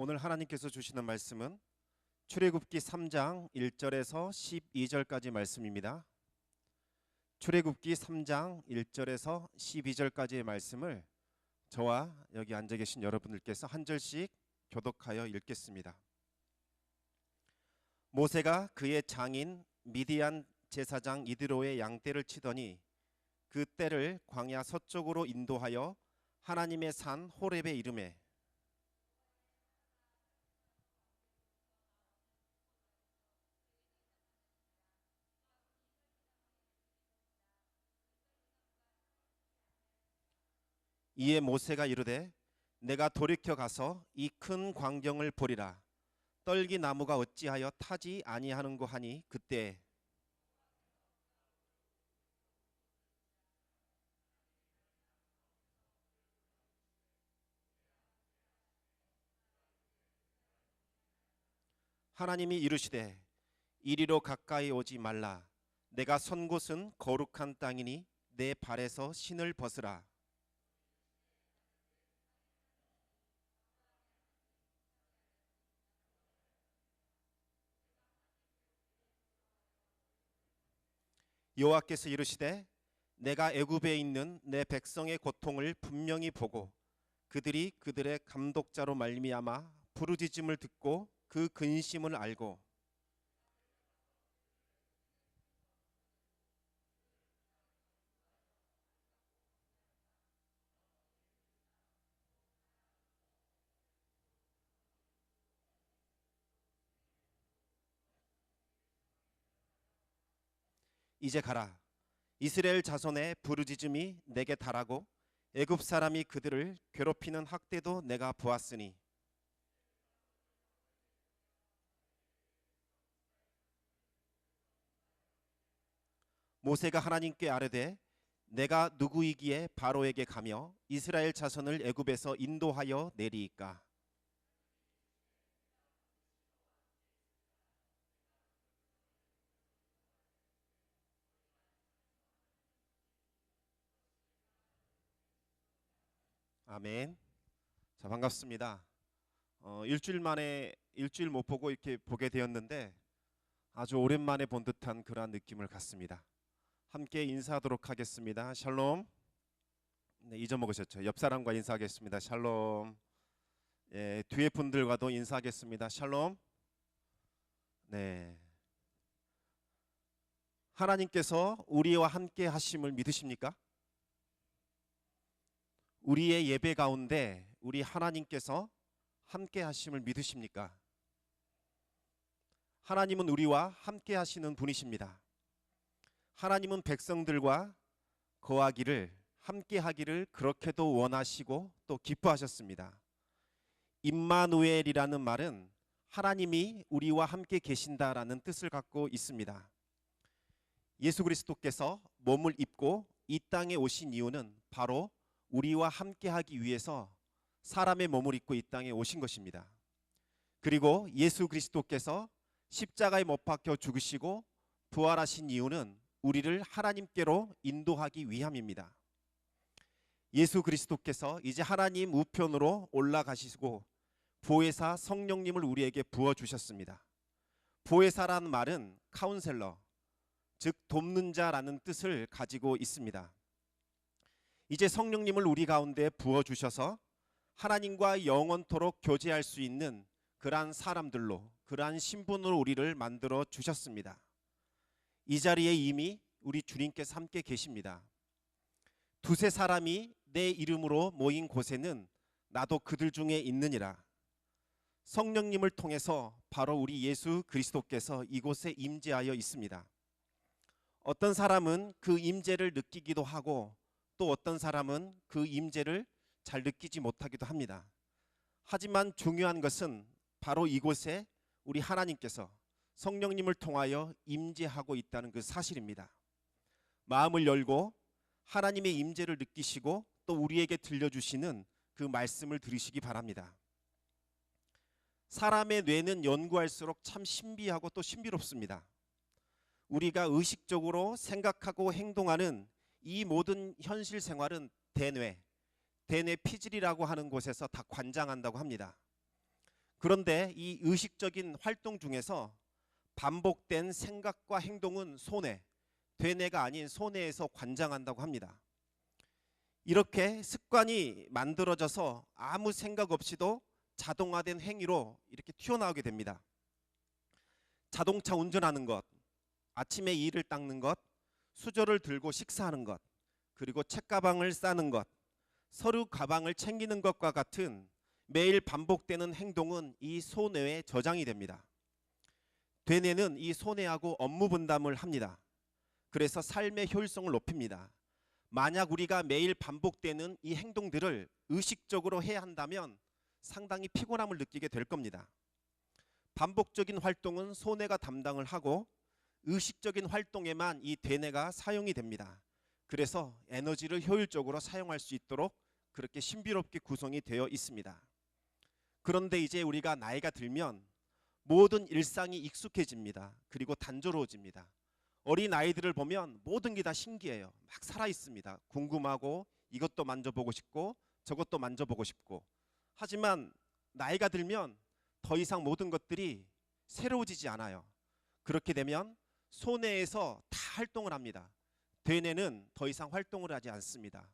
오늘 하나님께서 주시는 말씀은 출애굽기 3장 1절에서 12절까지 말씀입니다. 출애굽기 3장 1절에서 12절까지의 말씀을 저와 여기 앉아 계신 여러분들께서 한 절씩 교독하여 읽겠습니다. 모세가 그의 장인 미디안 제사장 이드로의 양떼를 치더니 그 떼를 광야 서쪽으로 인도하여 하나님의 산 호렙에 이르매 이에 모세가 이르되 내가 돌이켜 가서 이 큰 광경을 보리라. 떨기 나무가 어찌하여 타지 아니하는고 하니 그때 하나님이 이르시되 이리로 가까이 오지 말라. 내가 선 곳은 거룩한 땅이니 내 발에서 신을 벗으라. 여호와께서 이르시되 내가 애굽에 있는 내 백성의 고통을 분명히 보고 그들이 그들의 감독자로 말미암아 부르짖음을 듣고 그 근심을 알고 이제 가라. 이스라엘 자손의 부르짖음이 내게 달하고 애굽 사람이 그들을 괴롭히는 학대도 내가 보았으니 모세가 하나님께 아뢰되 내가 누구이기에 바로에게 가며 이스라엘 자손을 애굽에서 인도하여 내리이까. 아멘. 자, 반갑습니다. 일주일 만에 일주일 못 보고 이렇게 보게 되었는데 아주 오랜만에 본 듯한 그러한 느낌을 갖습니다. 함께 인사하도록 하겠습니다. 샬롬. 네, 잊어먹으셨죠? 옆 사람과 인사하겠습니다. 샬롬. 예, 뒤에 분들과도 인사하겠습니다. 샬롬. 네. 하나님께서 우리와 함께 하심을 믿으십니까? 우리의 예배 가운데 우리 하나님께서 함께 하심을 믿으십니까? 하나님은 우리와 함께 하시는 분이십니다. 하나님은 백성들과 거하기를 함께 하기를 그렇게도 원하시고 또 기뻐하셨습니다. 임마누엘이라는 말은 하나님이 우리와 함께 계신다라는 뜻을 갖고 있습니다. 예수 그리스도께서 몸을 입고 이 땅에 오신 이유는 바로 우리와 함께 하기 위해서 사람의 몸을 입고 이 땅에 오신 것입니다. 그리고 예수 그리스도께서 십자가에 못 박혀 죽으시고 부활하신 이유는 우리를 하나님께로 인도하기 위함입니다. 예수 그리스도께서 이제 하나님 우편으로 올라가시고 보혜사 성령님을 우리에게 부어주셨습니다. 보혜사라는 말은 카운셀러, 즉 돕는 자라는 뜻을 가지고 있습니다. 이제 성령님을 우리 가운데 부어주셔서 하나님과 영원토록 교제할 수 있는 그러한 사람들로, 그러한 신분으로 우리를 만들어 주셨습니다. 이 자리에 이미 우리 주님께서 함께 계십니다. 두세 사람이 내 이름으로 모인 곳에는 나도 그들 중에 있느니라. 성령님을 통해서 바로 우리 예수 그리스도께서 이곳에 임재하여 있습니다. 어떤 사람은 그 임재를 느끼기도 하고 또 어떤 사람은 그 임재를 잘 느끼지 못하기도 합니다. 하지만 중요한 것은 바로 이곳에 우리 하나님께서 성령님을 통하여 임재하고 있다는 그 사실입니다. 마음을 열고 하나님의 임재를 느끼시고 또 우리에게 들려주시는 그 말씀을 들으시기 바랍니다. 사람의 뇌는 연구할수록 참 신비하고 또 신비롭습니다. 우리가 의식적으로 생각하고 행동하는 이 모든 현실 생활은 대뇌 피질이라고 하는 곳에서 다 관장한다고 합니다. 그런데 이 의식적인 활동 중에서 반복된 생각과 행동은 손해, 되뇌가 아닌 손해에서 관장한다고 합니다. 이렇게 습관이 만들어져서 아무 생각 없이도 자동화된 행위로 이렇게 튀어나오게 됩니다. 자동차 운전하는 것, 아침에 이를 닦는 것, 수저를 들고 식사하는 것, 그리고 책가방을 싸는 것, 서류 가방을 챙기는 것과 같은 매일 반복되는 행동은 이 손해에 저장이 됩니다. 되뇌는 이 손해하고 업무 분담을 합니다. 그래서 삶의 효율성을 높입니다. 만약 우리가 매일 반복되는 이 행동들을 의식적으로 해야 한다면 상당히 피곤함을 느끼게 될 겁니다. 반복적인 활동은 손해가 담당을 하고 의식적인 활동에만 이 되뇌가 사용이 됩니다. 그래서 에너지를 효율적으로 사용할 수 있도록 그렇게 신비롭게 구성이 되어 있습니다. 그런데 이제 우리가 나이가 들면 모든 일상이 익숙해집니다. 그리고 단조로워집니다. 어린 아이들을 보면 모든 게 다 신기해요. 막 살아 있습니다. 궁금하고 이것도 만져보고 싶고 저것도 만져보고 싶고. 하지만 나이가 들면 더 이상 모든 것들이 새로워지지 않아요. 그렇게 되면 손해에서 다 활동을 합니다. 되뇌는 더 이상 활동을 하지 않습니다.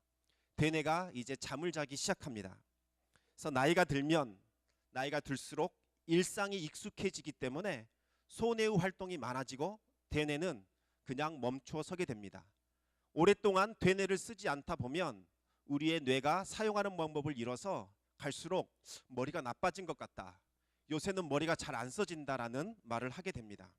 되뇌가 이제 잠을 자기 시작합니다. 그래서 나이가 들수록 일상이 익숙해지기 때문에 손해의 활동이 많아지고 되뇌는 그냥 멈춰 서게 됩니다. 오랫동안 되뇌를 쓰지 않다 보면 우리의 뇌가 사용하는 방법을 잃어서 갈수록 머리가 나빠진 것 같다. 요새는 머리가 잘 안 써진다라는 말을 하게 됩니다.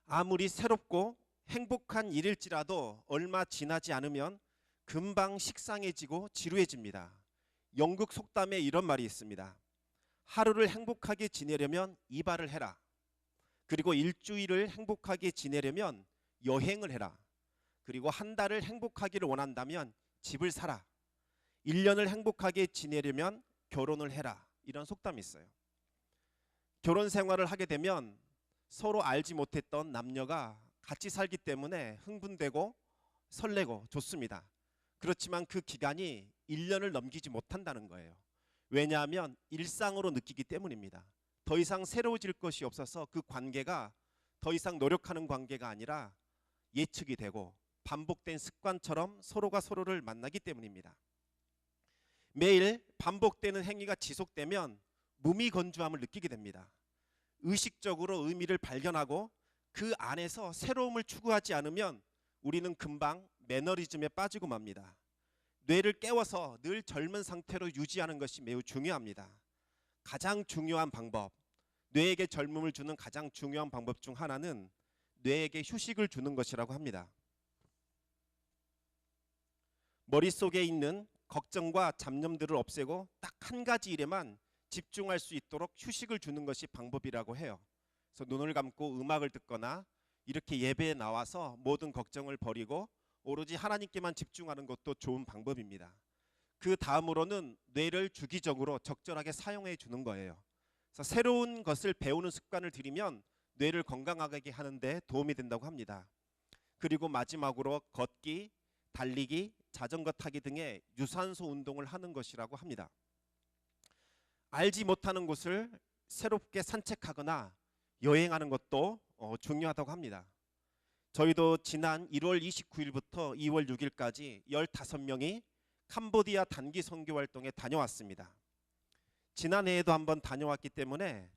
아무리 새롭고 행복한 일일지라도 얼마 지나지 않으면 금방 식상해지고 지루해집니다. 영국 속담에 이런 말이 있습니다. 하루를 행복하게 지내려면 이발을 해라. 그리고 일주일을 행복하게 지내려면 여행을 해라. 그리고 한 달을 행복하기를 원한다면 집을 사라. 1년을 행복하게 지내려면 결혼을 해라. 이런 속담이 있어요. 결혼 생활을 하게 되면 서로 알지 못했던 남녀가 같이 살기 때문에 흥분되고 설레고 좋습니다. 그렇지만 그 기간이 1년을 넘기지 못한다는 거예요. 왜냐하면 일상으로 느끼기 때문입니다. 더 이상 새로워질 것이 없어서 그 관계가 더 이상 노력하는 관계가 아니라 예측이 되고 반복된 습관처럼 서로가 서로를 만나기 때문입니다. 매일 반복되는 행위가 지속되면 무미건조함을 느끼게 됩니다. 의식적으로 의미를 발견하고 그 안에서 새로움을 추구하지 않으면 우리는 금방 매너리즘에 빠지고 맙니다. 뇌를 깨워서 늘 젊은 상태로 유지하는 것이 매우 중요합니다. 가장 중요한 방법, 뇌에게 젊음을 주는 가장 중요한 방법 중 하나는 뇌에게 휴식을 주는 것이라고 합니다. 머릿속에 있는 걱정과 잡념들을 없애고 딱 한 가지 일에만 집중할 수 있도록 휴식을 주는 것이 방법이라고 해요. 그래서 눈을 감고 음악을 듣거나 이렇게 예배에 나와서 모든 걱정을 버리고 오로지 하나님께만 집중하는 것도 좋은 방법입니다. 그 다음으로는 뇌를 주기적으로 적절하게 사용해 주는 거예요. 그래서 새로운 것을 배우는 습관을 들이면 뇌를 건강하게 하는데 도움이 된다고 합니다. 그리고 마지막으로 걷기, 달리기, 자전거 타기 등의 유산소 운동을 하는 것이라고 합니다. 알지 못하는 곳을 새롭게 산책하거나 여행하는 것도 중요하다고 합니다. 저희도 지난 1월 29일부터 2월 6일까지 15명이 캄보디아 단기 선교 활동에 다녀왔습니다. 지난해에도 한번 다녀왔기 때문에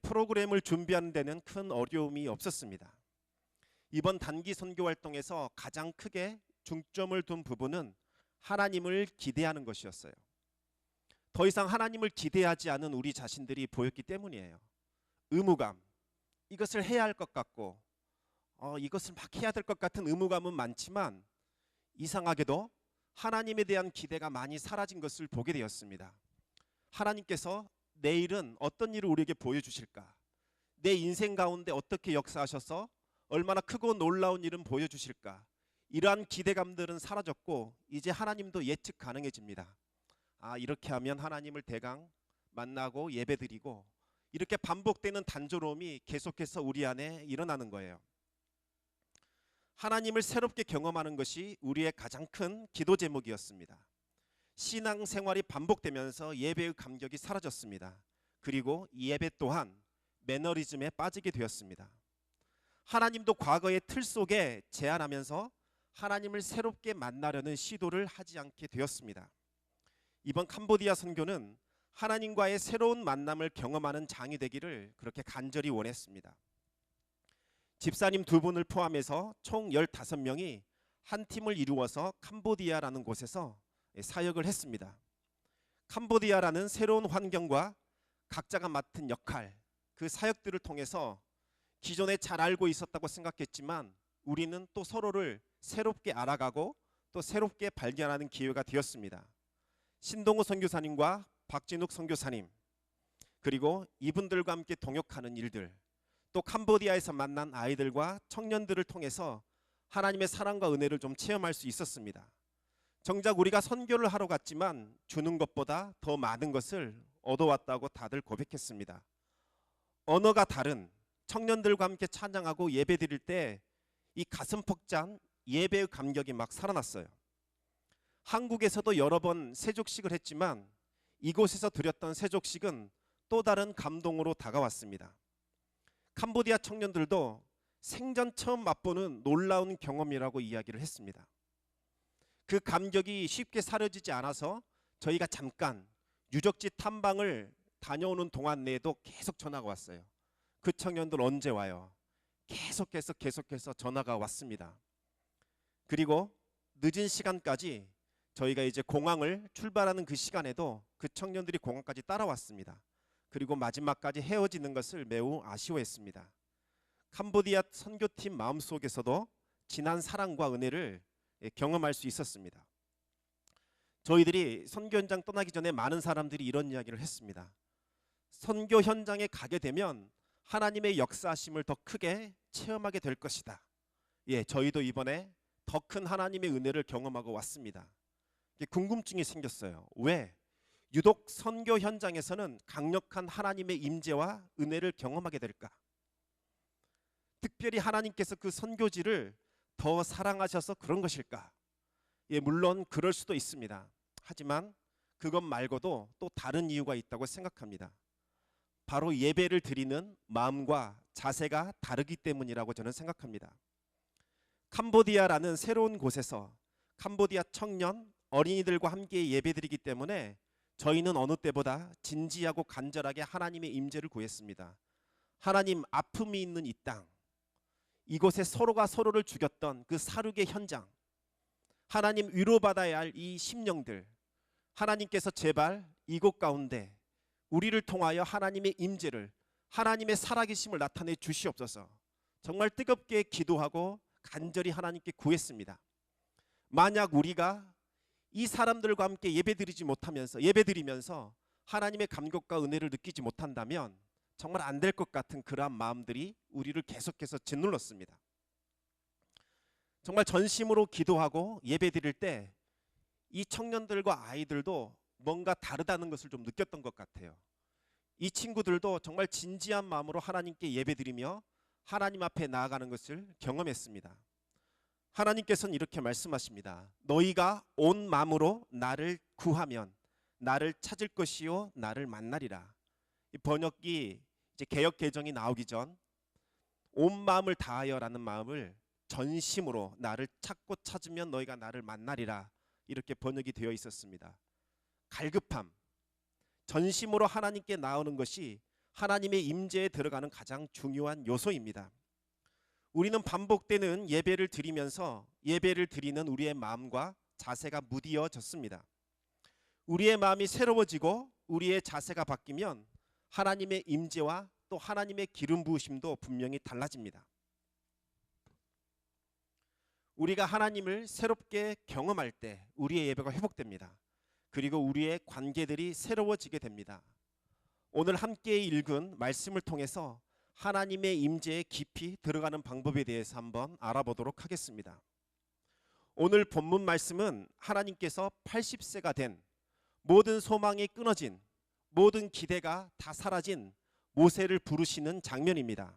프로그램을 준비하는 데는 큰 어려움이 없었습니다. 이번 단기 선교 활동에서 가장 크게 중점을 둔 부분은 하나님을 기대하는 것이었어요. 더 이상 하나님을 기대하지 않은 우리 자신들이 보였기 때문이에요. 의무감, 이것을 해야 할 것 같고 이것을 막 해야 될 것 같은 의무감은 많지만 이상하게도 하나님에 대한 기대가 많이 사라진 것을 보게 되었습니다. 하나님께서 내일은 어떤 일을 우리에게 보여주실까? 내 인생 가운데 어떻게 역사하셔서 얼마나 크고 놀라운 일은 보여주실까? 이러한 기대감들은 사라졌고 이제 하나님도 예측 가능해집니다. 이렇게 하면 하나님을 대강 만나고 예배드리고 이렇게 반복되는 단조로움이 계속해서 우리 안에 일어나는 거예요. 하나님을 새롭게 경험하는 것이 우리의 가장 큰 기도 제목이었습니다. 신앙생활이 반복되면서 예배의 감격이 사라졌습니다. 그리고 예배 또한 매너리즘에 빠지게 되었습니다. 하나님도 과거의 틀 속에 제한하면서 하나님을 새롭게 만나려는 시도를 하지 않게 되었습니다. 이번 캄보디아 선교는 하나님과의 새로운 만남을 경험하는 장이 되기를 그렇게 간절히 원했습니다. 집사님 2분을 포함해서 총 15명이 한 팀을 이루어서 캄보디아라는 곳에서 사역을 했습니다. 캄보디아라는 새로운 환경과 각자가 맡은 역할, 그 사역들을 통해서 기존에 잘 알고 있었다고 생각했지만 우리는 또 서로를 새롭게 알아가고 또 새롭게 발견하는 기회가 되었습니다. 신동호 선교사님과 박진욱 선교사님, 그리고 이분들과 함께 동역하는 일들, 또 캄보디아에서 만난 아이들과 청년들을 통해서 하나님의 사랑과 은혜를 좀 체험할 수 있었습니다. 정작 우리가 선교를 하러 갔지만 주는 것보다 더 많은 것을 얻어왔다고 다들 고백했습니다. 언어가 다른 청년들과 함께 찬양하고 예배드릴 때 이 가슴 벅찬 예배의 감격이 막 살아났어요. 한국에서도 여러 번 세족식을 했지만 이곳에서 드렸던 세족식은 또 다른 감동으로 다가왔습니다. 캄보디아 청년들도 생전 처음 맛보는 놀라운 경험이라고 이야기를 했습니다. 그 감격이 쉽게 사라지지 않아서 저희가 잠깐 유적지 탐방을 다녀오는 동안 내에도 계속 전화가 왔어요. 그 청년들 언제 와요? 계속해서 전화가 왔습니다. 그리고 늦은 시간까지 저희가 이제 공항을 출발하는 그 시간에도 그 청년들이 공항까지 따라왔습니다. 그리고 마지막까지 헤어지는 것을 매우 아쉬워했습니다. 캄보디아 선교팀 마음속에서도 진한 사랑과 은혜를 경험할 수 있었습니다. 저희들이 선교 현장 떠나기 전에 많은 사람들이 이런 이야기를 했습니다. 선교 현장에 가게 되면 하나님의 역사하심을 더 크게 체험하게 될 것이다. 저희도 이번에 더 큰 하나님의 은혜를 경험하고 왔습니다. 궁금증이 생겼어요. 왜? 유독 선교 현장에서는 강력한 하나님의 임재와 은혜를 경험하게 될까? 특별히 하나님께서 그 선교지를 더 사랑하셔서 그런 것일까? 물론 그럴 수도 있습니다. 하지만 그것 말고도 또 다른 이유가 있다고 생각합니다. 바로 예배를 드리는 마음과 자세가 다르기 때문이라고 저는 생각합니다. 캄보디아라는 새로운 곳에서 캄보디아 청년, 어린이들과 함께 예배드리기 때문에 저희는 어느 때보다 진지하고 간절하게 하나님의 임재를 구했습니다. 하나님, 아픔이 있는 이 땅, 이곳에 서로가 서로를 죽였던 그 살육의 현장, 하나님 위로받아야 할 이 심령들, 하나님께서 제발 이곳 가운데 우리를 통하여 하나님의 임재를, 하나님의 살아계심을 나타내 주시옵소서. 정말 뜨겁게 기도하고 간절히 하나님께 구했습니다. 만약 우리가 이 사람들과 함께 예배드리면서 하나님의 감격과 은혜를 느끼지 못한다면 정말 안 될 것 같은 그러한 마음들이 우리를 계속해서 짓눌렀습니다. 정말 전심으로 기도하고 예배드릴 때 이 청년들과 아이들도 뭔가 다르다는 것을 좀 느꼈던 것 같아요. 이 친구들도 정말 진지한 마음으로 하나님께 예배드리며 하나님 앞에 나아가는 것을 경험했습니다. 하나님께서는 이렇게 말씀하십니다. 너희가 온 마음으로 나를 구하면 나를 찾을 것이요 나를 만나리라. 이 번역기 이제 개역 개정이 나오기 전 온 마음을 다하여라는 마음을 전심으로 나를 찾고 찾으면 너희가 나를 만나리라, 이렇게 번역이 되어 있었습니다. 갈급함, 전심으로 하나님께 나오는 것이 하나님의 임재에 들어가는 가장 중요한 요소입니다. 우리는 반복되는 예배를 드리면서 예배를 드리는 우리의 마음과 자세가 무디어졌습니다. 우리의 마음이 새로워지고 우리의 자세가 바뀌면 하나님의 임재와 또 하나님의 기름 부으심도 분명히 달라집니다. 우리가 하나님을 새롭게 경험할 때 우리의 예배가 회복됩니다. 그리고 우리의 관계들이 새로워지게 됩니다. 오늘 함께 읽은 말씀을 통해서 하나님의 임재에 깊이 들어가는 방법에 대해서 한번 알아보도록 하겠습니다. 오늘 본문 말씀은 하나님께서 80세가 된, 모든 소망이 끊어진, 모든 기대가 다 사라진 모세를 부르시는 장면입니다.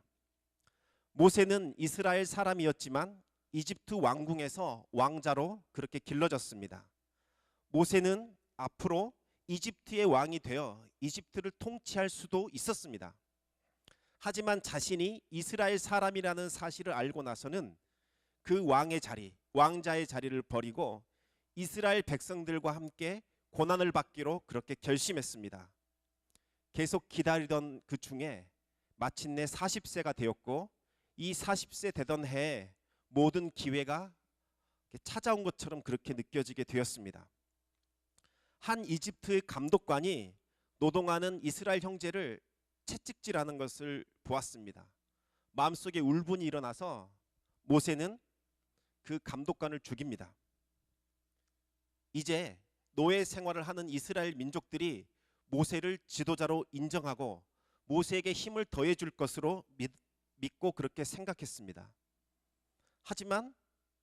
모세는 이스라엘 사람이었지만 이집트 왕궁에서 왕자로 그렇게 길러졌습니다. 모세는 앞으로 이집트의 왕이 되어 이집트를 통치할 수도 있었습니다. 하지만 자신이 이스라엘 사람이라는 사실을 알고 나서는 그 왕의 자리, 왕자의 자리를 버리고 이스라엘 백성들과 함께 고난을 받기로 그렇게 결심했습니다. 계속 기다리던 그 중에 마침내 40세가 되었고, 이 40세 되던 해에 모든 기회가 찾아온 것처럼 그렇게 느껴지게 되었습니다. 한 이집트의 감독관이 노동하는 이스라엘 형제를 채찍질하는 것을 보았습니다. 마음속에 울분이 일어나서 모세는 그 감독관을 죽입니다. 이제 노예 생활을 하는 이스라엘 민족들이 모세를 지도자로 인정하고 모세에게 힘을 더해 줄 것으로 믿고 그렇게 생각했습니다. 하지만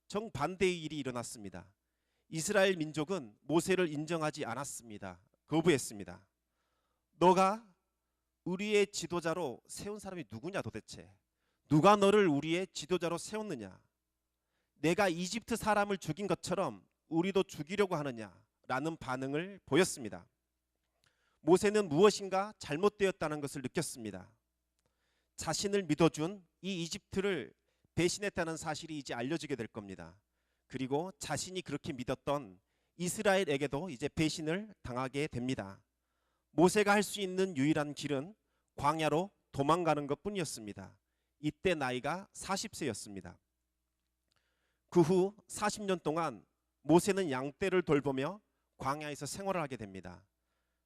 정반대의 일이 일어났습니다. 이스라엘 민족은 모세를 인정하지 않았습니다. 거부했습니다. 너가 우리의 지도자로 세운 사람이 누구냐 도대체? 누가 너를 우리의 지도자로 세웠느냐? 내가 이집트 사람을 죽인 것처럼 우리도 죽이려고 하느냐라는 반응을 보였습니다. 모세는 무엇인가 잘못되었다는 것을 느꼈습니다. 자신을 믿어준 이 이집트를 배신했다는 사실이 이제 알려지게 될 겁니다. 그리고 자신이 그렇게 믿었던 이스라엘에게도 이제 배신을 당하게 됩니다. 모세가 할 수 있는 유일한 길은 광야로 도망가는 것뿐이었습니다. 이때 나이가 40세였습니다. 그 후 40년 동안 모세는 양떼를 돌보며 광야에서 생활을 하게 됩니다.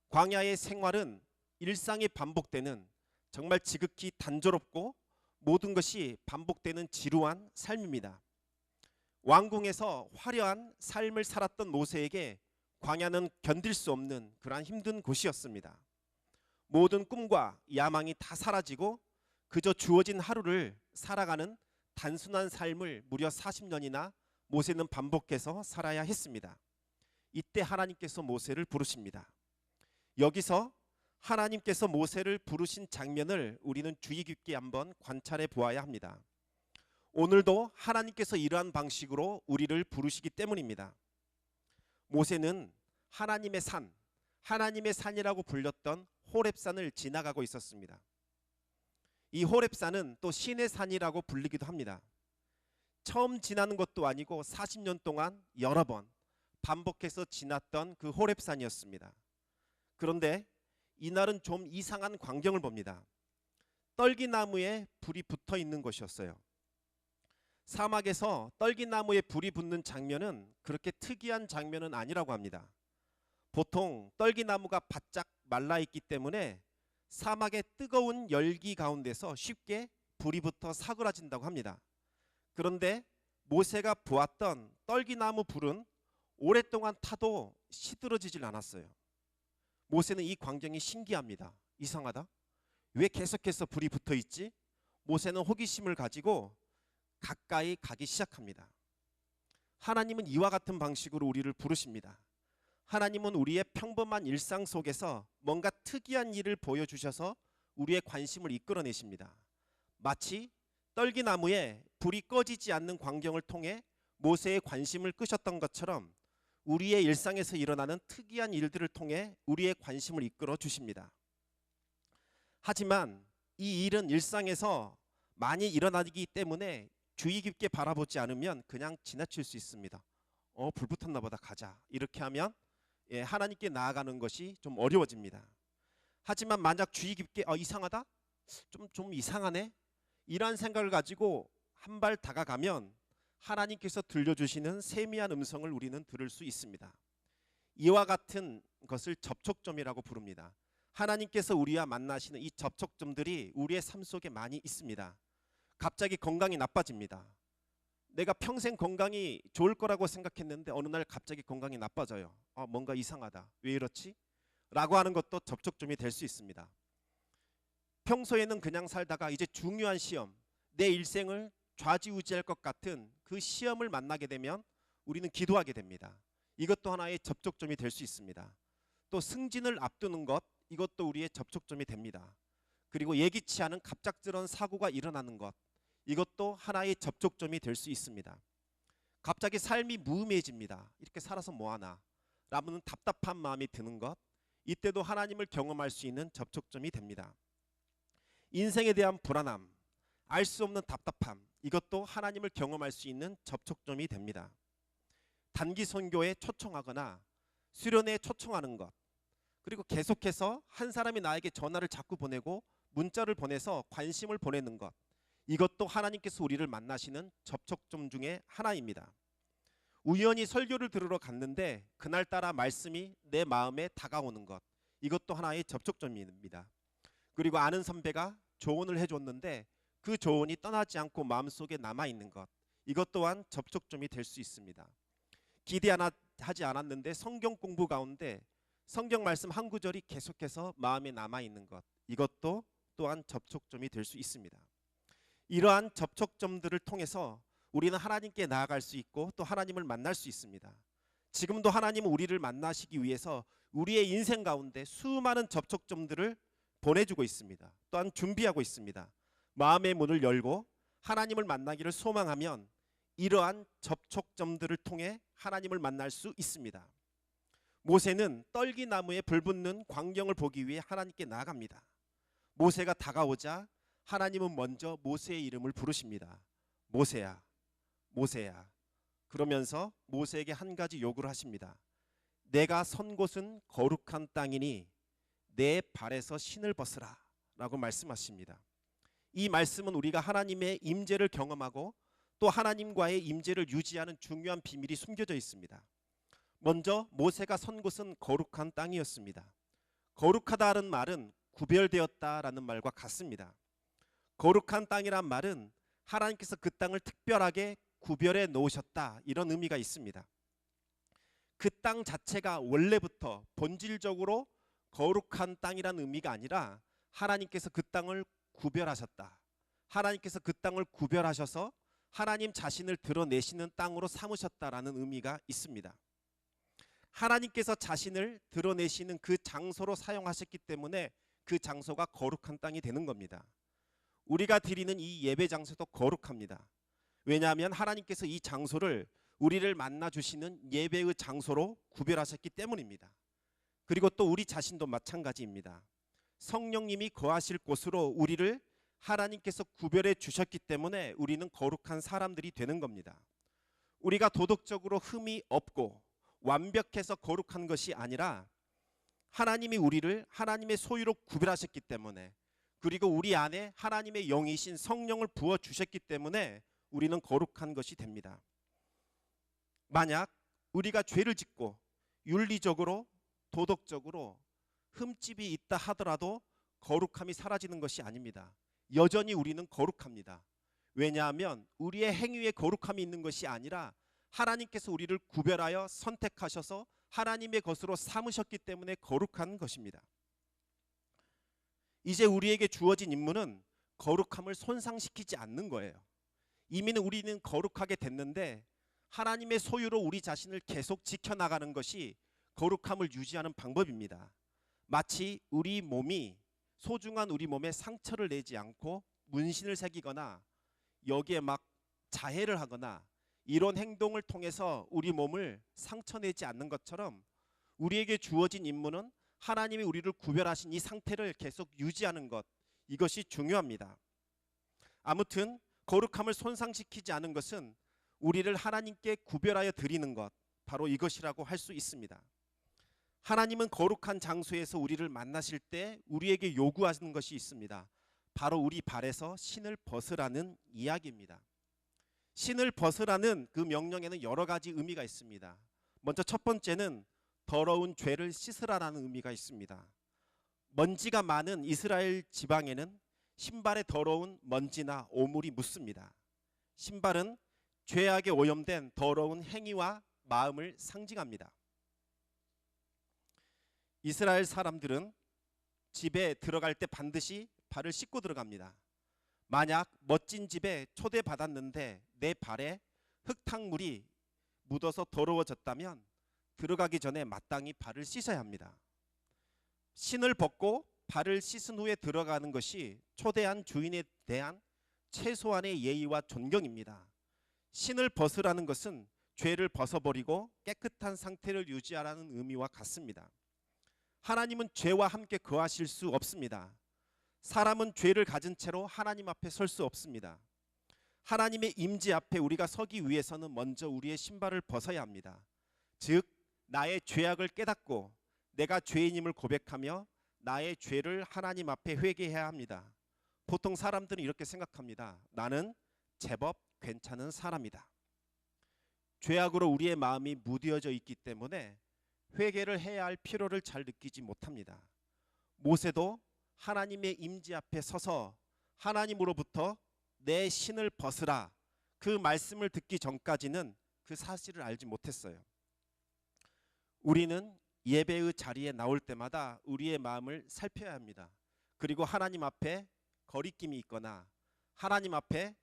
광야의 생활은 일상이 반복되는 정말 지극히 단조롭고 모든 것이 반복되는 지루한 삶입니다. 왕궁에서 화려한 삶을 살았던 모세에게 광야는 견딜 수 없는 그러한 힘든 곳이었습니다. 모든 꿈과 야망이 다 사라지고 그저 주어진 하루를 살아가는 단순한 삶을 무려 40년이나 모세는 반복해서 살아야 했습니다. 이때 하나님께서 모세를 부르십니다. 여기서 하나님께서 모세를 부르신 장면을 우리는 주의 깊게 한번 관찰해 보아야 합니다. 오늘도 하나님께서 이러한 방식으로 우리를 부르시기 때문입니다. 모세는 하나님의 산, 하나님의 산이라고 불렸던 호렙산을 지나가고 있었습니다. 이 호렙산은 또 신의 산이라고 불리기도 합니다. 처음 지나는 것도 아니고 40년 동안 여러 번 반복해서 지났던 그 호렙산이었습니다. 그런데 이날은 좀 이상한 광경을 봅니다. 떨기나무에 불이 붙어 있는 것이었어요. 사막에서 떨기나무에 불이 붙는 장면은 그렇게 특이한 장면은 아니라고 합니다. 보통 떨기나무가 바짝 말라있기 때문에 사막의 뜨거운 열기 가운데서 쉽게 불이 붙어 사그라진다고 합니다. 그런데 모세가 보았던 떨기나무 불은 오랫동안 타도 시들어지질 않았어요. 모세는 이 광경이 신기합니다. 이상하다. 왜 계속해서 불이 붙어 있지? 모세는 호기심을 가지고 가까이 가기 시작합니다. 하나님은 이와 같은 방식으로 우리를 부르십니다. 하나님은 우리의 평범한 일상 속에서 뭔가 특이한 일을 보여주셔서 우리의 관심을 이끌어내십니다. 마치 떨기나무에 불이 꺼지지 않는 광경을 통해 모세의 관심을 끄셨던 것처럼 우리의 일상에서 일어나는 특이한 일들을 통해 우리의 관심을 이끌어 주십니다. 하지만 이 일은 일상에서 많이 일어나기 때문에 주의 깊게 바라보지 않으면 그냥 지나칠 수 있습니다. 불 붙었나 보다 가자. 이렇게 하면 하나님께 나아가는 것이 좀 어려워집니다. 하지만 만약 주의 깊게 이상하다? 좀 이상하네? 이런 생각을 가지고 한 발 다가가면 하나님께서 들려주시는 세미한 음성을 우리는 들을 수 있습니다. 이와 같은 것을 접촉점이라고 부릅니다. 하나님께서 우리와 만나시는 이 접촉점들이 우리의 삶 속에 많이 있습니다. 갑자기 건강이 나빠집니다. 내가 평생 건강이 좋을 거라고 생각했는데 어느 날 갑자기 건강이 나빠져요. 뭔가 이상하다. 왜 이렇지? 라고 하는 것도 접촉점이 될 수 있습니다. 평소에는 그냥 살다가 이제 중요한 시험, 내 일생을 좌지우지할 것 같은 그 시험을 만나게 되면 우리는 기도하게 됩니다. 이것도 하나의 접촉점이 될 수 있습니다. 또 승진을 앞두는 것, 이것도 우리의 접촉점이 됩니다. 그리고 예기치 않은 갑작스러운 사고가 일어나는 것, 이것도 하나의 접촉점이 될 수 있습니다. 갑자기 삶이 무의미해집니다. 이렇게 살아서 뭐하나 라는 답답한 마음이 드는 것, 이때도 하나님을 경험할 수 있는 접촉점이 됩니다. 인생에 대한 불안함, 알 수 없는 답답함, 이것도 하나님을 경험할 수 있는 접촉점이 됩니다. 단기 선교에 초청하거나 수련회에 초청하는 것, 그리고 계속해서 한 사람이 나에게 전화를 자꾸 보내고 문자를 보내서 관심을 보내는 것, 이것도 하나님께서 우리를 만나시는 접촉점 중에 하나입니다. 우연히 설교를 들으러 갔는데 그날따라 말씀이 내 마음에 다가오는 것, 이것도 하나의 접촉점입니다. 그리고 아는 선배가 조언을 해줬는데 그 조언이 떠나지 않고 마음속에 남아있는 것, 이것 또한 접촉점이 될 수 있습니다. 기대하지 않았는데 성경 공부 가운데 성경 말씀 한 구절이 계속해서 마음에 남아있는 것, 이것도 또한 접촉점이 될 수 있습니다. 이러한 접촉점들을 통해서 우리는 하나님께 나아갈 수 있고 또 하나님을 만날 수 있습니다. 지금도 하나님은 우리를 만나시기 위해서 우리의 인생 가운데 수많은 접촉점들을 보내주고 있습니다. 또한 준비하고 있습니다. 마음의 문을 열고 하나님을 만나기를 소망하면 이러한 접촉점들을 통해 하나님을 만날 수 있습니다. 모세는 떨기나무에 불붙는 광경을 보기 위해 하나님께 나아갑니다. 모세가 다가오자 하나님은 먼저 모세의 이름을 부르십니다. 모세야, 모세야. 그러면서 모세에게 한 가지 요구를 하십니다. 내가 선 곳은 거룩한 땅이니 내 발에서 신을 벗으라 라고 말씀하십니다. 이 말씀은 우리가 하나님의 임재를 경험하고 또 하나님과의 임재를 유지하는 중요한 비밀이 숨겨져 있습니다. 먼저 모세가 선 곳은 거룩한 땅이었습니다. 거룩하다는 말은 구별되었다라는 말과 같습니다. 거룩한 땅이란 말은 하나님께서 그 땅을 특별하게 구별해 놓으셨다, 이런 의미가 있습니다. 그 땅 자체가 원래부터 본질적으로 거룩한 땅이라는 의미가 아니라 하나님께서 그 땅을 구별하셨다. 하나님께서 그 땅을 구별하셔서 하나님 자신을 드러내시는 땅으로 삼으셨다라는 의미가 있습니다. 하나님께서 자신을 드러내시는 그 장소로 사용하셨기 때문에 그 장소가 거룩한 땅이 되는 겁니다. 우리가 드리는 이 예배 장소도 거룩합니다. 왜냐하면 하나님께서 이 장소를 우리를 만나 주시는 예배의 장소로 구별하셨기 때문입니다. 그리고 또 우리 자신도 마찬가지입니다. 성령님이 거하실 곳으로 우리를 하나님께서 구별해 주셨기 때문에 우리는 거룩한 사람들이 되는 겁니다. 우리가 도덕적으로 흠이 없고 완벽해서 거룩한 것이 아니라 하나님이 우리를 하나님의 소유로 구별하셨기 때문에, 그리고 우리 안에 하나님의 영이신 성령을 부어주셨기 때문에 우리는 거룩한 것이 됩니다. 만약 우리가 죄를 짓고 윤리적으로 도덕적으로 흠집이 있다 하더라도 거룩함이 사라지는 것이 아닙니다. 여전히 우리는 거룩합니다. 왜냐하면 우리의 행위에 거룩함이 있는 것이 아니라 하나님께서 우리를 구별하여 선택하셔서 하나님의 것으로 삼으셨기 때문에 거룩한 것입니다. 이제 우리에게 주어진 임무는 거룩함을 손상시키지 않는 거예요. 이미는 우리는 거룩하게 됐는데 하나님의 소유로 우리 자신을 계속 지켜나가는 것이 거룩함을 유지하는 방법입니다. 마치 우리 몸이, 소중한 우리 몸에 상처를 내지 않고 문신을 새기거나 여기에 막 자해를 하거나 이런 행동을 통해서 우리 몸을 상처내지 않는 것처럼 우리에게 주어진 임무는 하나님이 우리를 구별하신 이 상태를 계속 유지하는 것, 이것이 중요합니다. 아무튼 거룩함을 손상시키지 않은 것은 우리를 하나님께 구별하여 드리는 것, 바로 이것이라고 할 수 있습니다. 하나님은 거룩한 장소에서 우리를 만나실 때 우리에게 요구하는 것이 있습니다. 바로 우리 발에서 신을 벗으라는 이야기입니다. 신을 벗으라는 그 명령에는 여러 가지 의미가 있습니다. 먼저 첫 번째는 더러운 죄를 씻으라는 의미가 있습니다. 먼지가 많은 이스라엘 지방에는 신발에 더러운 먼지나 오물이 묻습니다. 신발은 죄악에 오염된 더러운 행위와 마음을 상징합니다. 이스라엘 사람들은 집에 들어갈 때 반드시 발을 씻고 들어갑니다. 만약 멋진 집에 초대받았는데 내 발에 흙탕물이 묻어서 더러워졌다면 들어가기 전에 마땅히 발을 씻어야 합니다. 신을 벗고 발을 씻은 후에 들어가는 것이 초대한 주인에 대한 최소한의 예의와 존경입니다. 신을 벗으라는 것은 죄를 벗어버리고 깨끗한 상태를 유지하라는 의미와 같습니다. 하나님은 죄와 함께 거하실 수 없습니다. 사람은 죄를 가진 채로 하나님 앞에 설 수 없습니다. 하나님의 임재 앞에 우리가 서기 위해서는 먼저 우리의 신발을 벗어야 합니다. 즉 나의 죄악을 깨닫고 내가 죄인임을 고백하며 나의 죄를 하나님 앞에 회개해야 합니다. 보통 사람들은 이렇게 생각합니다. 나는 제법 괜찮은 사람이다. 죄악으로 우리의 마음이 무뎌져 있기 때문에 회개를 해야 할 필요를 잘 느끼지 못합니다. 모세도 하나님의 임재 앞에 서서 하나님으로부터 내 신을 벗으라 그 말씀을 듣기 전까지는 그 사실을 알지 못했어요. 우리는 예배의 자리에 나올 때마다 우리의 마음을 살펴야 합니다. 그리고 하나님 앞에 거리낌이 있거나 하나님 앞에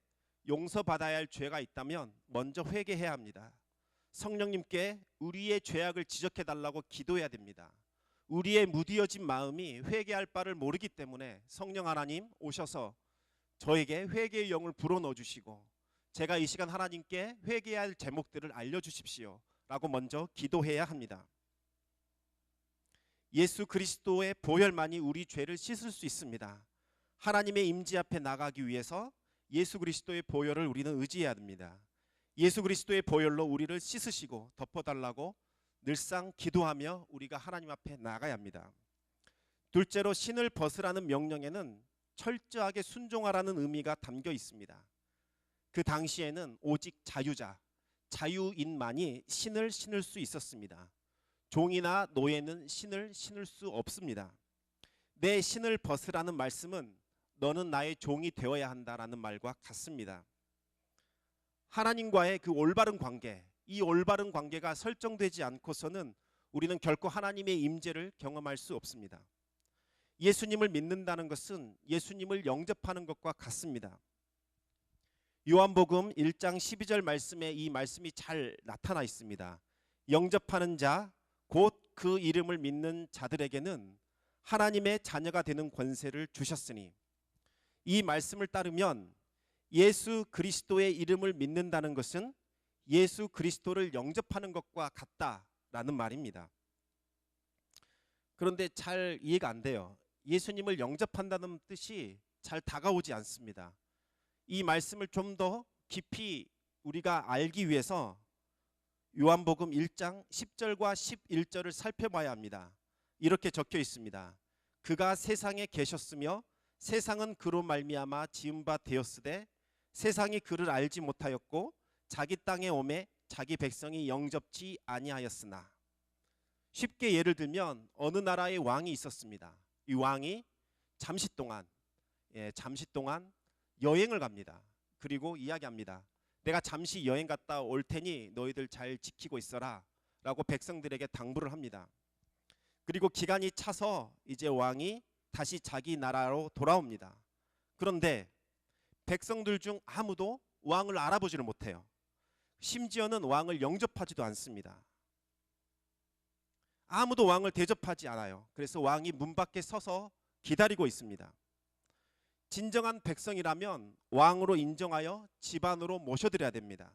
용서받아야 할 죄가 있다면 먼저 회개해야 합니다. 성령님께 우리의 죄악을 지적해 달라고 기도해야 됩니다. 우리의 무디어진 마음이 회개할 바를 모르기 때문에 성령 하나님 오셔서 저에게 회개의 영을 불어넣어 주시고 제가 이 시간 하나님께 회개해야 할 제목들을 알려주십시오 라고 먼저 기도해야 합니다. 예수 그리스도의 보혈만이 우리 죄를 씻을 수 있습니다. 하나님의 임재 앞에 나가기 위해서 예수 그리스도의 보혈을 우리는 의지해야 됩니다. 예수 그리스도의 보혈로 우리를 씻으시고 덮어달라고 늘상 기도하며 우리가 하나님 앞에 나가야 합니다. 둘째로 신을 벗으라는 명령에는 철저하게 순종하라는 의미가 담겨 있습니다. 그 당시에는 오직 자유자, 자유인만이 신을 신을 수 있었습니다. 종이나 노예는 신을 신을 수 없습니다. 내 신을 벗으라는 말씀은 너는 나의 종이 되어야 한다라는 말과 같습니다. 하나님과의 그 올바른 관계, 이 올바른 관계가 설정되지 않고서는 우리는 결코 하나님의 임재를 경험할 수 없습니다. 예수님을 믿는다는 것은 예수님을 영접하는 것과 같습니다. 요한복음 1장 12절 말씀에 이 말씀이 잘 나타나 있습니다. 영접하는 자, 곧 그 이름을 믿는 자들에게는 하나님의 자녀가 되는 권세를 주셨으니, 이 말씀을 따르면 예수 그리스도의 이름을 믿는다는 것은 예수 그리스도를 영접하는 것과 같다라는 말입니다. 그런데 잘 이해가 안 돼요. 예수님을 영접한다는 뜻이 잘 다가오지 않습니다. 이 말씀을 좀 더 깊이 우리가 알기 위해서 요한복음 1장 10절과 11절을 살펴봐야 합니다. 이렇게 적혀 있습니다. 그가 세상에 계셨으며 세상은 그로 말미암아 지은 바 되었으되 세상이 그를 알지 못하였고 자기 땅에 오매 자기 백성이 영접지 아니하였으나. 쉽게 예를 들면 어느 나라에 왕이 있었습니다. 이 왕이 잠시 동안 여행을 갑니다. 그리고 이야기합니다. 내가 잠시 여행 갔다 올 테니 너희들 잘 지키고 있어라 라고 백성들에게 당부를 합니다. 그리고 기간이 차서 이제 왕이 다시 자기 나라로 돌아옵니다. 그런데 백성들 중 아무도 왕을 알아보지를 못해요. 심지어는 왕을 영접하지도 않습니다. 아무도 왕을 대접하지 않아요. 그래서 왕이 문 밖에 서서 기다리고 있습니다. 진정한 백성이라면 왕으로 인정하여 집안으로 모셔드려야 됩니다.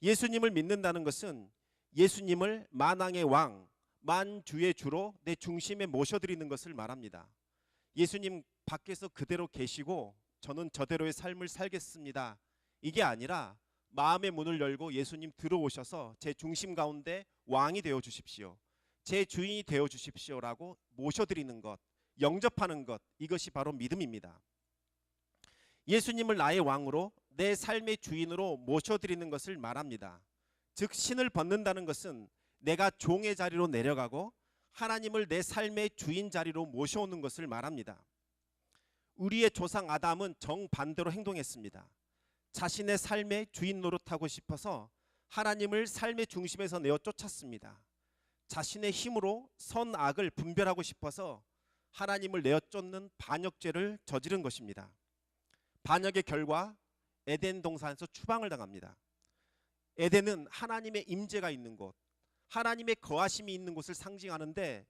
예수님을 믿는다는 것은 예수님을 만왕의 왕, 만주의 주로 내 중심에 모셔드리는 것을 말합니다. 예수님 밖에서 그대로 계시고 저는 저대로의 삶을 살겠습니다. 이게 아니라 마음의 문을 열고 예수님 들어오셔서 제 중심 가운데 왕이 되어 주십시오. 제 주인이 되어 주십시오라고 모셔드리는 것, 영접하는 것, 이것이 바로 믿음입니다. 예수님을 나의 왕으로 내 삶의 주인으로 모셔드리는 것을 말합니다. 즉 신을 벗는다는 것은 내가 종의 자리로 내려가고 하나님을 내 삶의 주인 자리로 모셔오는 것을 말합니다. 우리의 조상 아담은 정반대로 행동했습니다. 자신의 삶의 주인 노릇하고 싶어서 하나님을 삶의 중심에서 내어 쫓았습니다. 자신의 힘으로 선악을 분별하고 싶어서 하나님을 내어 쫓는 반역죄를 저지른 것입니다. 반역의 결과 에덴 동산에서 추방을 당합니다. 에덴은 하나님의 임재가 있는 곳, 하나님의 거하심이 있는 곳을 상징하는데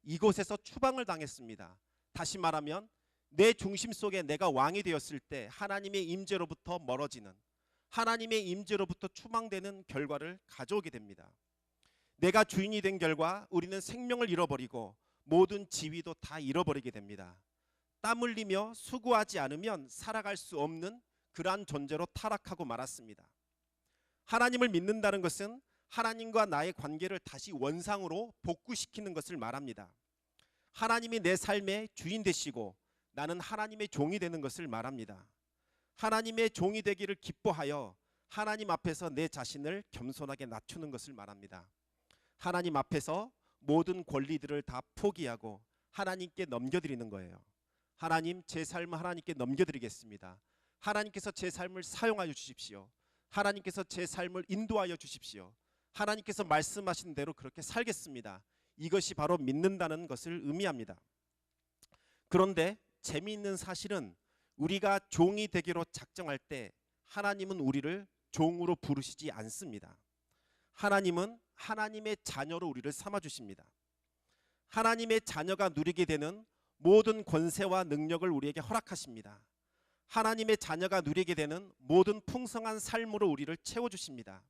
이곳에서 추방을 당했습니다. 다시 말하면 내 중심 속에 내가 왕이 되었을 때 하나님의 임재로부터 멀어지는, 하나님의 임재로부터 추방되는 결과를 가져오게 됩니다. 내가 주인이 된 결과 우리는 생명을 잃어버리고 모든 지위도 다 잃어버리게 됩니다. 땀 흘리며 수고하지 않으면 살아갈 수 없는 그러한 존재로 타락하고 말았습니다. 하나님을 믿는다는 것은 하나님과 나의 관계를 다시 원상으로 복구시키는 것을 말합니다. 하나님이 내 삶의 주인 되시고 나는 하나님의 종이 되는 것을 말합니다. 하나님의 종이 되기를 기뻐하여 하나님 앞에서 내 자신을 겸손하게 낮추는 것을 말합니다. 하나님 앞에서 모든 권리들을 다 포기하고 하나님께 넘겨드리는 거예요. 하나님, 제 삶을 하나님께 넘겨드리겠습니다. 하나님께서 제 삶을 사용하여 주십시오. 하나님께서 제 삶을 인도하여 주십시오. 하나님께서 말씀하신 대로 그렇게 살겠습니다. 이것이 바로 믿는다는 것을 의미합니다. 그런데 재미있는 사실은 우리가 종이 되기로 작정할 때 하나님은 우리를 종으로 부르시지 않습니다. 하나님은 하나님의 자녀로 우리를 삼아 주십니다. 하나님의 자녀가 누리게 되는 모든 권세와 능력을 우리에게 허락하십니다. 하나님의 자녀가 누리게 되는 모든 풍성한 삶으로 우리를 채워주십니다.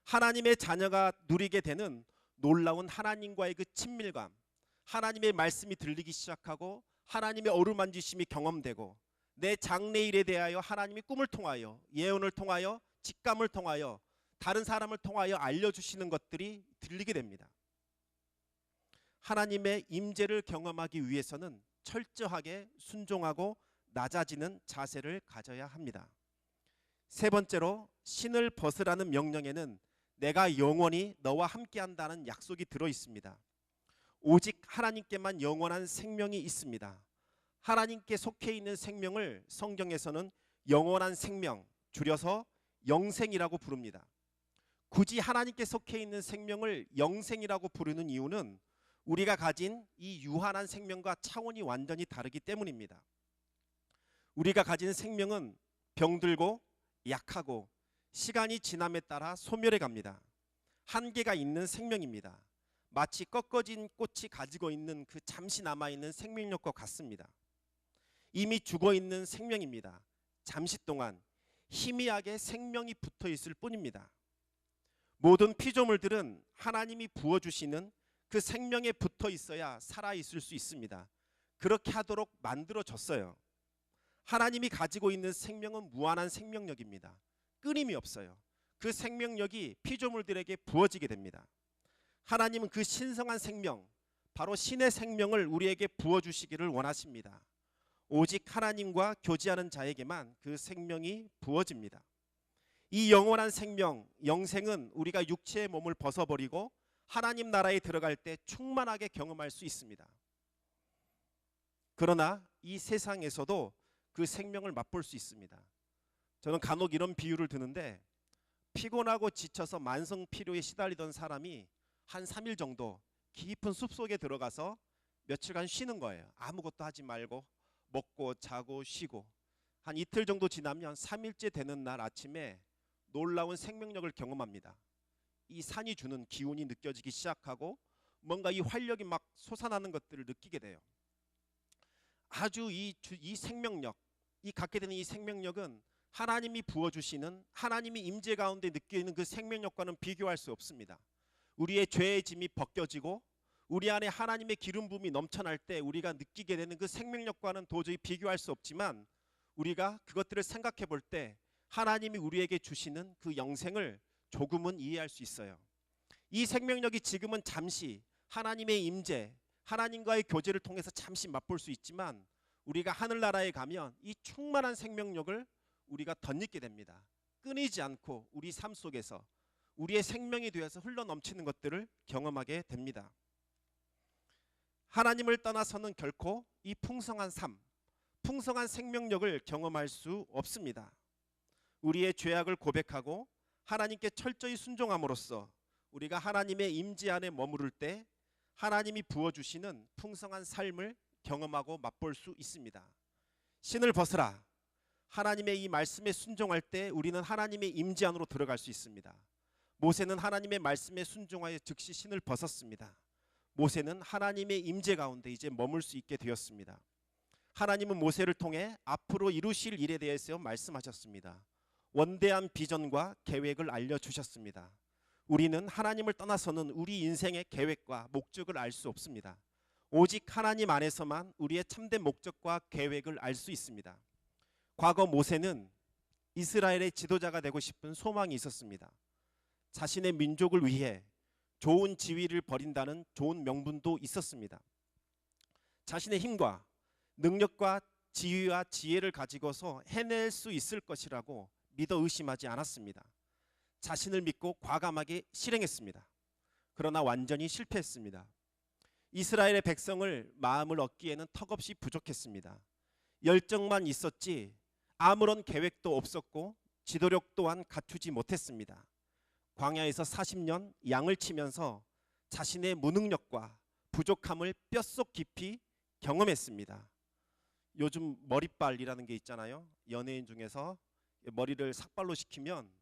하나님의 자녀가 누리게 되는 놀라운 하나님과의 그 친밀감, 하나님의 말씀이 들리기 시작하고 하나님의 어루만지심이 경험되고 내 장래일에 대하여 하나님이 꿈을 통하여 예언을 통하여 직감을 통하여 다른 사람을 통하여 알려주시는 것들이 들리게 됩니다. 하나님의 임재를 경험하기 위해서는 철저하게 순종하고 낮아지는 자세를 가져야 합니다. 세 번째로 신을 벗으라는 명령에는 내가 영원히 너와 함께한다는 약속이 들어 있습니다. 오직 하나님께만 영원한 생명이 있습니다. 하나님께 속해 있는 생명을 성경에서는 영원한 생명, 줄여서 영생이라고 부릅니다. 굳이 하나님께 속해 있는 생명을 영생이라고 부르는 이유는 우리가 가진 이 유한한 생명과 차원이 완전히 다르기 때문입니다. 우리가 가진 생명은 병들고 약하고 시간이 지남에 따라 소멸해 갑니다. 한계가 있는 생명입니다. 마치 꺾어진 꽃이 가지고 있는 그 잠시 남아있는 생명력과 같습니다. 이미 죽어있는 생명입니다. 잠시 동안 희미하게 생명이 붙어 있을 뿐입니다. 모든 피조물들은 하나님이 부어주시는 그 생명에 붙어 있어야 살아있을 수 있습니다. 그렇게 하도록 만들어졌어요. 하나님이 가지고 있는 생명은 무한한 생명력입니다. 끊임이 없어요. 그 생명력이 피조물들에게 부어지게 됩니다. 하나님은 그 신성한 생명, 바로 신의 생명을 우리에게 부어주시기를 원하십니다. 오직 하나님과 교제하는 자에게만 그 생명이 부어집니다. 이 영원한 생명, 영생은 우리가 육체의 몸을 벗어버리고 하나님 나라에 들어갈 때 충만하게 경험할 수 있습니다. 그러나 이 세상에서도 그 생명을 맛볼 수 있습니다. 저는 간혹 이런 비유를 드는데 피곤하고 지쳐서 만성 피로에 시달리던 사람이 한 3일 정도 깊은 숲속에 들어가서 며칠간 쉬는 거예요. 아무것도 하지 말고 먹고 자고 쉬고 한 이틀 정도 지나면 3일째 되는 날 아침에 놀라운 생명력을 경험합니다. 이 산이 주는 기운이 느껴지기 시작하고 뭔가 이 활력이 막 솟아나는 것들을 느끼게 돼요. 아주 이 생명력, 이 갖게 되는 이 생명력은 하나님이 부어주시는 하나님이 임재 가운데 느끼는 그 생명력과는 비교할 수 없습니다. 우리의 죄의 짐이 벗겨지고 우리 안에 하나님의 기름 부음이 넘쳐날 때 우리가 느끼게 되는 그 생명력과는 도저히 비교할 수 없지만 우리가 그것들을 생각해 볼 때 하나님이 우리에게 주시는 그 영생을 조금은 이해할 수 있어요. 이 생명력이 지금은 잠시 하나님의 임재, 하나님과의 교제를 통해서 잠시 맛볼 수 있지만 우리가 하늘나라에 가면 이 충만한 생명력을 우리가 덧입게 됩니다. 끊이지 않고 우리 삶 속에서 우리의 생명이 되어서 흘러넘치는 것들을 경험하게 됩니다. 하나님을 떠나서는 결코 이 풍성한 삶, 풍성한 생명력을 경험할 수 없습니다. 우리의 죄악을 고백하고 하나님께 철저히 순종함으로써 우리가 하나님의 임재 안에 머무를 때 하나님이 부어주시는 풍성한 삶을 경험하고 맛볼 수 있습니다. 신을 벗으라. 하나님의 이 말씀에 순종할 때 우리는 하나님의 임재 안으로 들어갈 수 있습니다. 모세는 하나님의 말씀에 순종하여 즉시 신을 벗었습니다. 모세는 하나님의 임재 가운데 이제 머물 수 있게 되었습니다. 하나님은 모세를 통해 앞으로 이루실 일에 대해서 말씀하셨습니다. 원대한 비전과 계획을 알려주셨습니다. 우리는 하나님을 떠나서는 우리 인생의 계획과 목적을 알 수 없습니다. 오직 하나님 안에서만 우리의 참된 목적과 계획을 알 수 있습니다. 과거 모세는 이스라엘의 지도자가 되고 싶은 소망이 있었습니다. 자신의 민족을 위해 좋은 지위를 버린다는 좋은 명분도 있었습니다. 자신의 힘과 능력과 지위와 지혜를 가지고서 해낼 수 있을 것이라고 믿어 의심하지 않았습니다. 자신을 믿고 과감하게 실행했습니다. 그러나 완전히 실패했습니다. 이스라엘의 백성을 마음을 얻기에는 턱없이 부족했습니다. 열정만 있었지 아무런 계획도 없었고 지도력 또한 갖추지 못했습니다. 광야에서 40년 양을 치면서 자신의 무능력과 부족함을 뼛속 깊이 경험했습니다. 요즘 머리빨이라는 게 있잖아요. 연예인 중에서 머리를 삭발로 시키면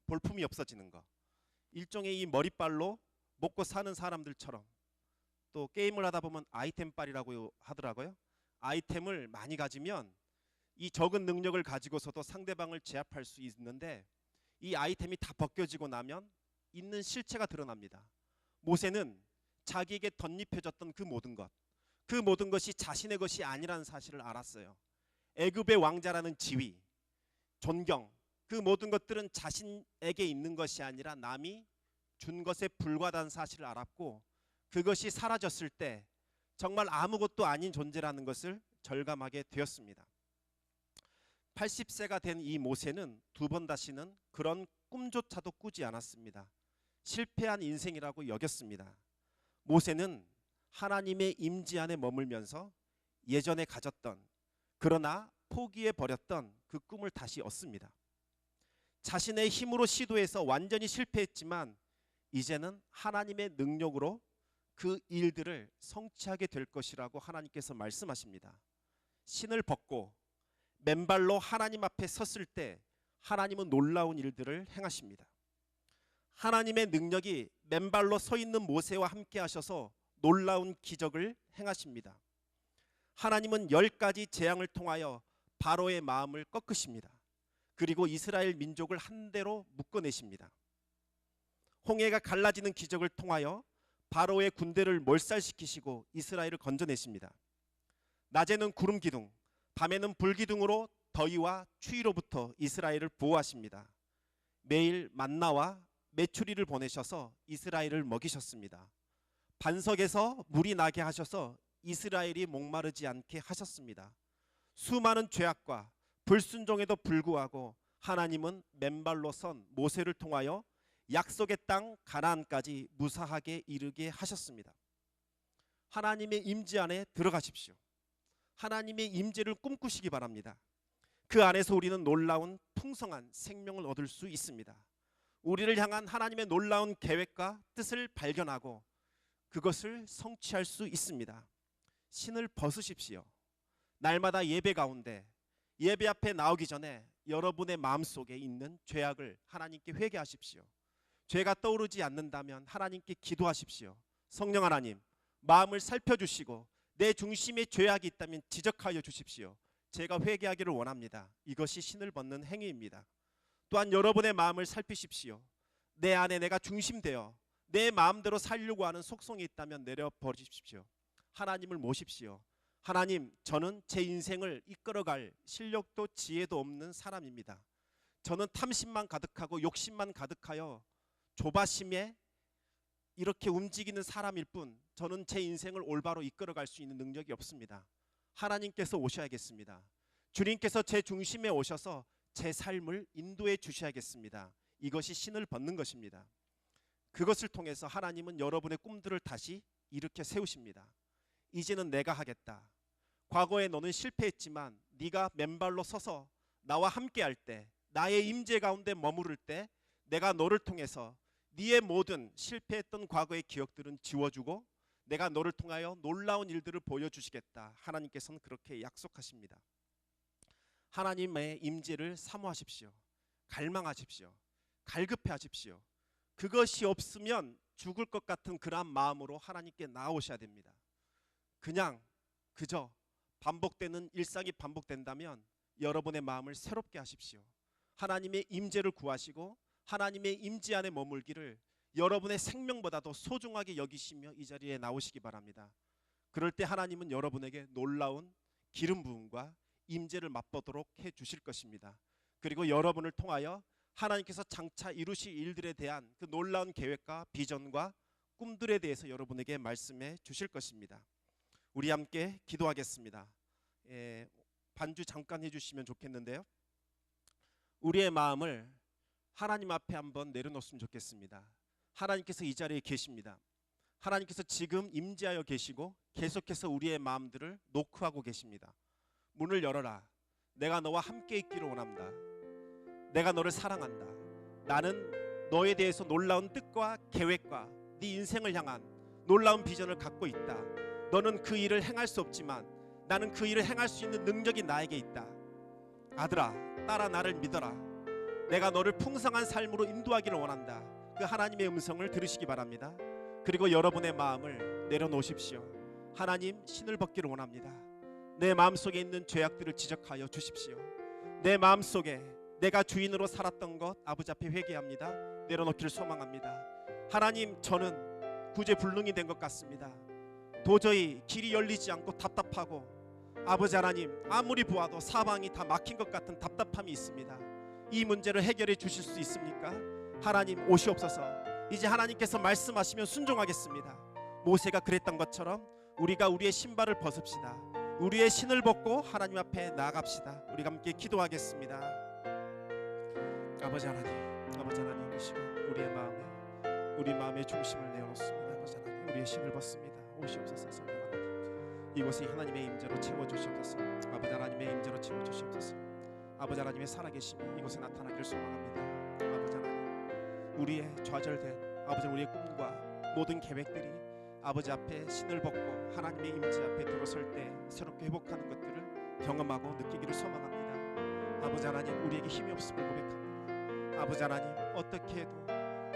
볼품이 없어지는 거. 일종의 이 머리빨로 먹고 사는 사람들처럼, 또 게임을 하다 보면 아이템빨이라고 하더라고요. 아이템을 많이 가지면 이 적은 능력을 가지고서도 상대방을 제압할 수 있는데, 이 아이템이 다 벗겨지고 나면 있는 실체가 드러납니다. 모세는 자기에게 덧입혀졌던 그 모든 것이 자신의 것이 아니라는 사실을 알았어요. 애굽의 왕자라는 지위, 존경, 그 모든 것들은 자신에게 있는 것이 아니라 남이 준 것에 불과하다는 사실을 알았고, 그것이 사라졌을 때 정말 아무것도 아닌 존재라는 것을 절감하게 되었습니다. 80세가 된 이 모세는 두 번 다시는 그런 꿈조차도 꾸지 않았습니다. 실패한 인생이라고 여겼습니다. 모세는 하나님의 임재 안에 머물면서 예전에 가졌던, 그러나 포기해버렸던 그 꿈을 다시 얻습니다. 자신의 힘으로 시도해서 완전히 실패했지만 이제는 하나님의 능력으로 그 일들을 성취하게 될 것이라고 하나님께서 말씀하십니다. 신을 벗고 맨발로 하나님 앞에 섰을 때 하나님은 놀라운 일들을 행하십니다. 하나님의 능력이 맨발로 서 있는 모세와 함께 하셔서 놀라운 기적을 행하십니다. 하나님은 10가지 재앙을 통하여 바로의 마음을 꺾으십니다. 그리고 이스라엘 민족을 한데로 묶어내십니다. 홍해가 갈라지는 기적을 통하여 바로의 군대를 몰살시키시고 이스라엘을 건져내십니다. 낮에는 구름 기둥, 밤에는 불 기둥으로 더위와 추위로부터 이스라엘을 보호하십니다. 매일 만나와 메추리를 보내셔서 이스라엘을 먹이셨습니다. 반석에서 물이 나게 하셔서 이스라엘이 목마르지 않게 하셨습니다. 수많은 죄악과 불순종에도 불구하고 하나님은 맨발로 선 모세를 통하여 약속의 땅 가나안까지 무사하게 이르게 하셨습니다. 하나님의 임재 안에 들어가십시오. 하나님의 임재를 꿈꾸시기 바랍니다. 그 안에서 우리는 놀라운 풍성한 생명을 얻을 수 있습니다. 우리를 향한 하나님의 놀라운 계획과 뜻을 발견하고 그것을 성취할 수 있습니다. 신을 벗으십시오. 날마다 예배 가운데 예배 앞에 나오기 전에 여러분의 마음속에 있는 죄악을 하나님께 회개하십시오. 죄가 떠오르지 않는다면 하나님께 기도하십시오. 성령 하나님, 마음을 살펴주시고 내 중심에 죄악이 있다면 지적하여 주십시오. 제가 회개하기를 원합니다. 이것이 신을 벗는 행위입니다. 또한 여러분의 마음을 살피십시오. 내 안에 내가 중심되어 내 마음대로 살려고 하는 속성이 있다면 내려버리십시오. 하나님을 모십시오. 하나님, 저는 제 인생을 이끌어갈 실력도 지혜도 없는 사람입니다. 저는 탐심만 가득하고 욕심만 가득하여 조바심에 이렇게 움직이는 사람일 뿐 저는 제 인생을 올바로 이끌어갈 수 있는 능력이 없습니다. 하나님께서 오셔야겠습니다. 주님께서 제 중심에 오셔서 제 삶을 인도해 주셔야겠습니다. 이것이 신을 벗는 것입니다. 그것을 통해서 하나님은 여러분의 꿈들을 다시 일으켜 세우십니다. 이제는 내가 하겠다. 과거에 너는 실패했지만 네가 맨발로 서서 나와 함께 할 때, 나의 임재 가운데 머무를 때 내가 너를 통해서 네의 모든 실패했던 과거의 기억들은 지워주고 내가 너를 통하여 놀라운 일들을 보여주시겠다. 하나님께서는 그렇게 약속하십니다. 하나님의 임재를 사모하십시오. 갈망하십시오. 갈급해하십시오. 그것이 없으면 죽을 것 같은 그러한 마음으로 하나님께 나오셔야 됩니다. 그저 반복되는 일상이 반복된다면 여러분의 마음을 새롭게 하십시오. 하나님의 임재를 구하시고 하나님의 임재 안에 머물기를 여러분의 생명보다도 소중하게 여기시며 이 자리에 나오시기 바랍니다. 그럴 때 하나님은 여러분에게 놀라운 기름 부음과 임재를 맛보도록 해 주실 것입니다. 그리고 여러분을 통하여 하나님께서 장차 이루실 일들에 대한 그 놀라운 계획과 비전과 꿈들에 대해서 여러분에게 말씀해 주실 것입니다. 우리 함께 기도하겠습니다. 반주 잠깐 해주시면 좋겠는데요. 우리의 마음을 하나님 앞에 한번 내려놓으면 좋겠습니다. 하나님께서 이 자리에 계십니다. 하나님께서 지금 임재하여 계시고 계속해서 우리의 마음들을 노크하고 계십니다. 문을 열어라. 내가 너와 함께 있기를 원한다. 내가 너를 사랑한다. 나는 너에 대해서 놀라운 뜻과 계획과 네 인생을 향한 놀라운 비전을 갖고 있다. 너는 그 일을 행할 수 없지만 나는 그 일을 행할 수 있는 능력이 나에게 있다. 아들아, 딸아, 나를 믿어라. 내가 너를 풍성한 삶으로 인도하기를 원한다. 그 하나님의 음성을 들으시기 바랍니다. 그리고 여러분의 마음을 내려놓으십시오. 하나님, 신을 벗기를 원합니다. 내 마음속에 있는 죄악들을 지적하여 주십시오. 내 마음속에 내가 주인으로 살았던 것 아버지 앞에 회개합니다. 내려놓기를 소망합니다. 하나님, 저는 구제불능이 된 것 같습니다. 도저히 길이 열리지 않고 답답하고 아버지 하나님, 아무리 보아도 사방이 다 막힌 것 같은 답답함이 있습니다. 이 문제를 해결해 주실 수 있습니까? 하나님, 오시옵소서. 이제 하나님께서 말씀하시면 순종하겠습니다. 모세가 그랬던 것처럼 우리가 우리의 신발을 벗읍시다. 우리의 신을 벗고 하나님 앞에 나아갑시다. 우리가 함께 기도하겠습니다. 아버지 하나님 이 시간 우리 마음의 중심을 내어놓습니다. 아버지 하나님, 우리의 신을 벗습니다. 오시옵소서. 성령 하나님, 이곳이 하나님의 임재로 채워주시옵소서. 아버지 하나님의 임재로 채워주시옵소서. 아버지 하나님의 살아계심이 이곳에 나타나기를 소망합니다. 아버지 하나님, 우리의 좌절된 아버지 우리의 꿈과 모든 계획들이 아버지 앞에 신을 벗고 하나님의 임재 앞에 들어설 때 새롭게 회복하는 것들을 경험하고 느끼기를 소망합니다. 아버지 하나님, 우리에게 힘이 없음을 고백합니다. 아버지 하나님, 어떻게 해도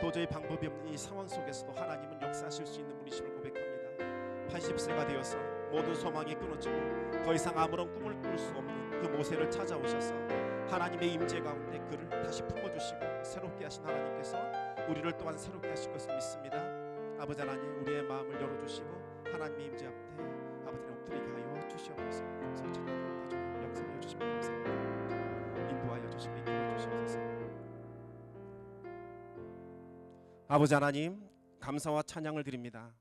도저히 방법이 없는 이 상황 속에서도 하나님은 역사하실 수 있는 분이심을 고백합니다. 80세가 되어서 모든 소망이 끊어지고 더 이상 아무런 꿈을 꿀 수 없는 그 모세를 찾아오셔서 하나님의 임재 가운데 그를 다시 품어주시고 새롭게 하신 하나님께서 우리를 또한 새롭게 하실 것을 믿습니다. 아버지 하나님, 우리의 마음을 열어주시고 하나님의 임재 앞에 아버지를 엎드리게 하여 주시옵소서. 성령님 역사하여 주시면 감사합니다. 인도하여 주시고 이끌어 주시옵소서. 아버지 하나님, 감사와 찬양을 드립니다.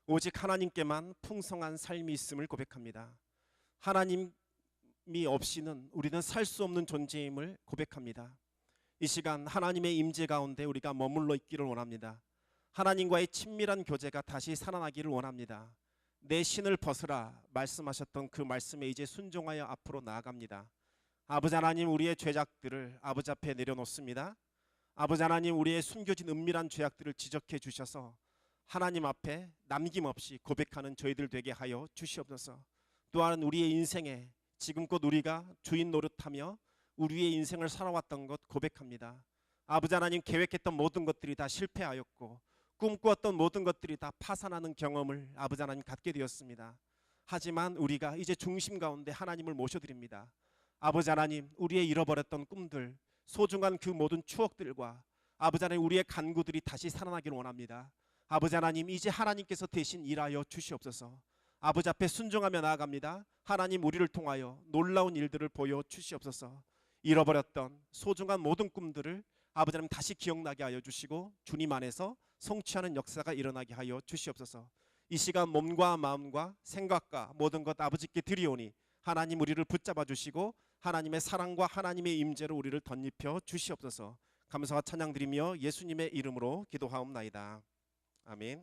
오직 하나님께만 풍성한 삶이 있음을 고백합니다. 하나님이 없이는 우리는 살 수 없는 존재임을 고백합니다. 이 시간 하나님의 임재 가운데 우리가 머물러 있기를 원합니다. 하나님과의 친밀한 교제가 다시 살아나기를 원합니다. 내 신을 벗으라 말씀하셨던 그 말씀에 이제 순종하여 앞으로 나아갑니다. 아버지 하나님, 우리의 죄악들을 아버지 앞에 내려놓습니다. 아버지 하나님, 우리의 숨겨진 은밀한 죄악들을 지적해 주셔서 하나님 앞에 남김없이 고백하는 저희들 되게 하여 주시옵소서. 또한 우리의 인생에 지금껏 우리가 주인 노릇하며 우리의 인생을 살아왔던 것 고백합니다. 아버지 하나님, 계획했던 모든 것들이 다 실패하였고 꿈꾸었던 모든 것들이 다 파산하는 경험을 아버지 하나님 갖게 되었습니다. 하지만 우리가 이제 중심 가운데 하나님을 모셔드립니다. 아버지 하나님, 우리의 잃어버렸던 꿈들, 소중한 그 모든 추억들과 아버지 하나님, 우리의 간구들이 다시 살아나기를 원합니다. 아버지 하나님, 이제 하나님께서 대신 일하여 주시옵소서. 아버지 앞에 순종하며 나아갑니다. 하나님, 우리를 통하여 놀라운 일들을 보여 주시옵소서. 잃어버렸던 소중한 모든 꿈들을 아버지 하나님 다시 기억나게 하여 주시고 주님 안에서 성취하는 역사가 일어나게 하여 주시옵소서. 이 시간 몸과 마음과 생각과 모든 것 아버지께 드리오니 하나님, 우리를 붙잡아 주시고 하나님의 사랑과 하나님의 임재로 우리를 덧입혀 주시옵소서. 감사와 찬양 드리며 예수님의 이름으로 기도하옵나이다. 아멘.